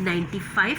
95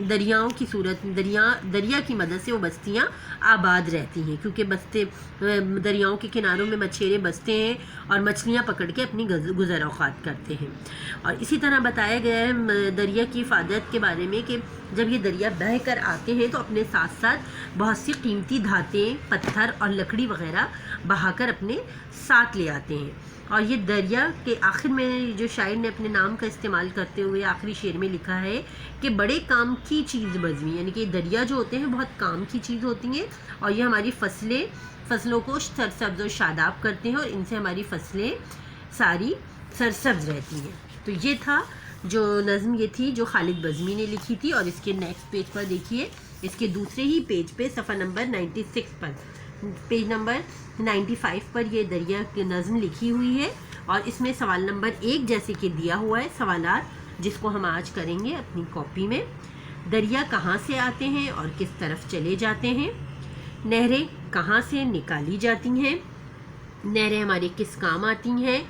دریاؤں کی صورت دریا کی مدد سے وہ بستیاں آباد رہتی ہیں، کیونکہ دریاؤں کے کناروں میں مچھیرے بستے ہیں اور مچھلیاں پکڑ کے اپنی گزر اوقات کرتے ہیں۔ اور اسی طرح بتایا گیا ہے دریا کی حفاظت کے بارے میں کہ جب یہ دریا بہہ کر آتے ہیں تو اپنے ساتھ ساتھ بہت سی قیمتی دھاتیں، پتھر اور لکڑی وغیرہ بہا کر اپنے ساتھ لے آتے ہیں۔ اور یہ دریا کے آخر میں جو شاعر نے اپنے نام کا استعمال کرتے ہوئے آخری شعر میں لکھا ہے کہ بڑے کام کی چیز بزمی، یعنی کہ دریا جو ہوتے ہیں بہت کام کی چیز ہوتی ہیں، اور یہ ہماری فصلوں کو سرسبز و شاداب کرتے ہیں، اور ان سے ہماری فصلیں ساری سرسبز رہتی ہیں۔ تو یہ تھا جو نظم یہ تھی جو خالد بزمی نے لکھی تھی۔ اور اس کے نیکسٹ پیج پر دیکھیے، اس کے دوسرے ہی پیج پہ صفحہ نمبر 96 پر، پیج نمبر 95 پر یہ دریا کی نظم لکھی ہوئی ہے، اور اس میں سوال نمبر 1 جیسے کہ دیا ہوا ہے سوالات، جس کو ہم آج کریں گے اپنی کاپی میں۔ دریا کہاں سے آتے ہیں اور کس طرف چلے جاتے ہیں؟ نہریں کہاں سے نکالی جاتی ہیں؟ نہریں ہمارے کس کام آتی ہیں؟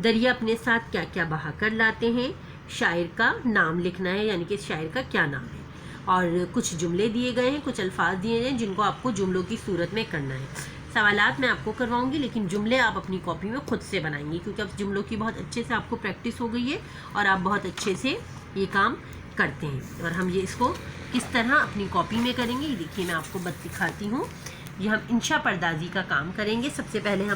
دریا اپنے ساتھ کیا کیا بہا کر لاتے ہیں؟ شاعر کا نام لکھنا ہے، یعنی کہ شاعر کا کیا نام ہے، اور کچھ جملے دیے گئے ہیں، کچھ الفاظ دیے گئے ہیں جن کو آپ کو جملوں کی صورت میں کرنا ہے۔ سوالات میں آپ کو کرواؤں گی، لیکن جملے آپ اپنی کاپی میں خود سے بنائیں گے، کیونکہ اب جملوں کی بہت اچھے سے آپ کو پریکٹس ہو گئی ہے اور آپ بہت اچھے سے یہ کام کرتے ہیں۔ اور ہم یہ اس کو کس طرح اپنی کاپی میں کریں گے، یہ دیکھیے میں آپ کو دکھاتی ہوں۔ یہ ہم انشاء پردازی کا کام کریں گے۔ سب سے پہلے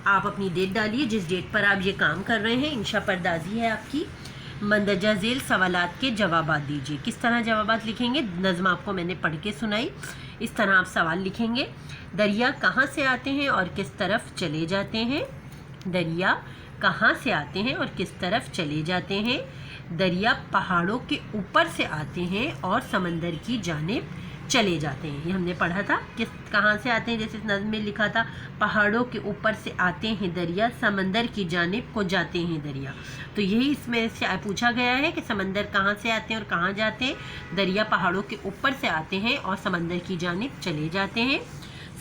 آپ اپنی ڈیٹ ڈالیے جس ڈیٹ پر آپ یہ کام کر رہے ہیں۔ انشاء پردازی ہے آپ کی۔ مندرجہ ذیل سوالات کے جوابات دیجیے۔ کس طرح جوابات لکھیں گے؟ نظم آپ کو میں نے پڑھ کے سنائی، اس طرح آپ سوال لکھیں گے۔ دریا کہاں سے آتے ہیں اور کس طرف چلے جاتے ہیں؟ دریا کہاں سے آتے ہیں اور کس طرف چلے جاتے ہیں؟ دریا پہاڑوں کے اوپر سے آتے ہیں اور سمندر کی جانب چلے جاتے ہیں۔ یہ ہم نے پڑھا تھا، کہاں سے آتے ہیں، جیسے نظم میں لکھا تھا پہاڑوں کے اوپر سے آتے ہیں دریا، سمندر کی جانب کو جاتے ہیں دریا۔ تو یہی اس میں سے پوچھا گیا ہے کہ سمندر کہاں سے آتے ہیں اور کہاں جاتے ہیں؟ دریا پہاڑوں کے اوپر سے آتے ہیں اور سمندر کی جانب چلے جاتے ہیں۔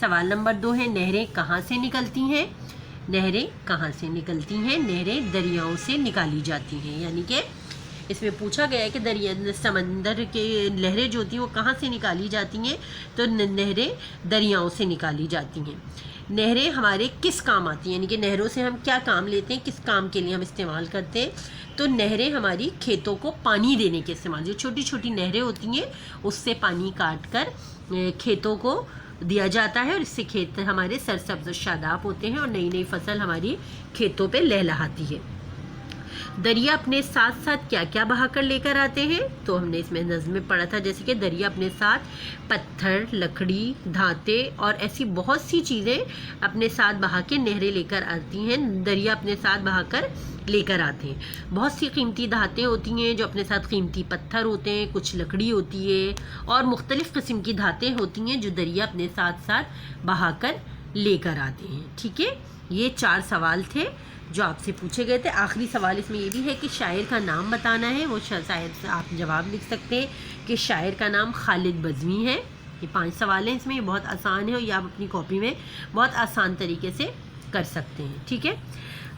سوال نمبر 2 ہے نہریں کہاں سے نکلتی ہیں؟ نہریں کہاں سے نکلتی ہیں؟ نہریں دریاؤں سے نکالی جاتی ہیں، یعنی کہ اس میں پوچھا گیا ہے کہ سمندر کے لہریں جو ہوتی ہیں وہ کہاں سے نکالی جاتی ہیں، تو نہریں دریاؤں سے نکالی جاتی ہیں۔ نہریں ہمارے کس کام آتی ہیں، یعنی کہ نہروں سے ہم کیا کام لیتے ہیں، کس کام کے لیے ہم استعمال کرتے ہیں؟ تو نہریں ہماری کھیتوں کو پانی دینے کے استعمال، جو چھوٹی چھوٹی نہریں ہوتی ہیں اس سے پانی کاٹ کر کھیتوں کو دیا جاتا ہے، اور اس سے کھیت ہمارے سرسبز و شاداب ہوتے ہیں اور نئی نئی فصل ہماری کھیتوں پہ لہلہاتی ہے۔ دریا اپنے ساتھ ساتھ کیا کیا بہا کر لے کر آتے ہیں؟ تو ہم نے اس میں نظم میں پڑھا تھا، جیسے کہ دریا اپنے ساتھ پتھر، لکڑی، دھاتیں اور ایسی بہت سی چیزیں اپنے ساتھ بہا کے نہریں لے کر آتی ہیں، دریا اپنے ساتھ بہا کر لے کر آتے ہیں۔ بہت سی قیمتی دھاتیں ہوتی ہیں جو اپنے ساتھ قیمتی پتھر ہوتے ہیں، کچھ لکڑی ہوتی ہے اور مختلف قسم کی دھاتیں ہوتی ہیں جو دریا اپنے ساتھ ساتھ بہا کر لے کر آتے ہیں۔ ٹھیک ہے، یہ 4 سوال تھے جو آپ سے پوچھے گئے تھے۔ آخری سوال اس میں یہ بھی ہے کہ شاعر کا نام بتانا ہے، وہ شاید آپ جواب لکھ سکتے ہیں کہ شاعر کا نام خالد بزمی ہے۔ یہ 5 سوال ہیں اس میں، یہ بہت آسان ہے اور یہ آپ اپنی کاپی میں بہت آسان طریقے سے کر سکتے ہیں۔ ٹھیک ہے،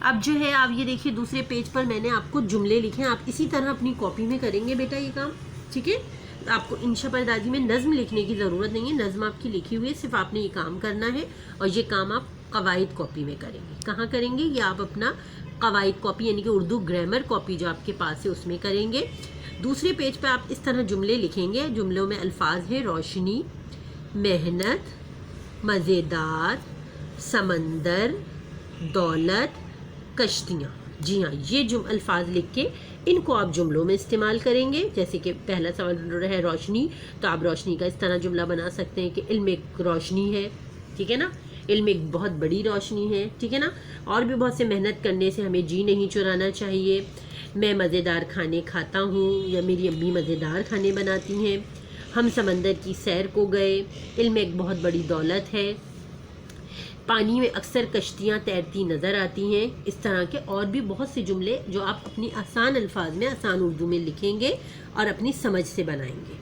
اب جو ہے آپ یہ دیکھیے دوسرے پیج پر میں نے آپ کو جملے لکھے ہیں، آپ اسی طرح اپنی کاپی میں کریں گے بیٹا یہ کام۔ ٹھیک ہے، آپ کو انشاء پردازی میں نظم لکھنے کی ضرورت نہیں ہے، نظم آپ کی لکھی ہوئی ہے، صرف آپ نے یہ کام کرنا ہے، اور یہ کام آپ قواعد کاپی میں کریں گے۔ کہاں کریں گے؟ یہ آپ اپنا قواعد کاپی یعنی کہ اردو گرامر کاپی جو آپ کے پاس ہے اس میں کریں گے۔ دوسرے پیج پہ آپ اس طرح جملے لکھیں گے، جملوں میں الفاظ ہیں روشنی، محنت، مزیدار، سمندر، دولت، کشتیاں۔ جی ہاں، یہ الفاظ لکھ کے ان کو آپ جملوں میں استعمال کریں گے۔ جیسے کہ پہلا سوال ہے روشنی، تو آپ روشنی کا اس طرح جملہ بنا سکتے ہیں کہ علم ایک روشنی ہے، ٹھیک ہے نا، علم ایک بہت بڑی روشنی ہے، ٹھیک ہے نا، اور بھی بہت سے محنت کرنے سے ہمیں جی نہیں چرانا چاہیے، میں مزیدار کھانے کھاتا ہوں یا میری امی مزیدار کھانے بناتی ہیں، ہم سمندر کی سیر کو گئے، علم ایک بہت بڑی دولت ہے، پانی میں اکثر کشتیاں تیرتی نظر آتی ہیں۔ اس طرح کے اور بھی بہت سے جملے جو آپ اپنی آسان الفاظ میں آسان اردو میں لکھیں گے اور اپنی سمجھ سے بنائیں گے۔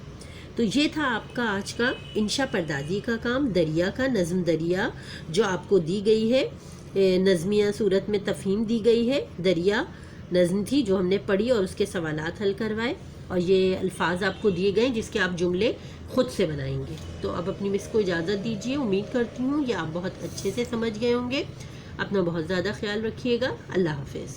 تو یہ تھا آپ کا آج کا انشاء پردازی کا کام، دریا کا، نظم دریا جو آپ کو دی گئی ہے، نظمیہ صورت میں تفہیم دی گئی ہے۔ دریا نظم تھی جو ہم نے پڑھی اور اس کے سوالات حل کروائے۔ اور یہ الفاظ آپ کو دیے گئے ہیں جس کے آپ جملے خود سے بنائیں گے. تو اب اپنی مس کو اجازت دیجیے. امید کرتی ہوں یہ آپ بہت اچھے سے سمجھ گئے ہوں گے. اپنا بہت زیادہ خیال رکھیے گا. اللہ حافظ.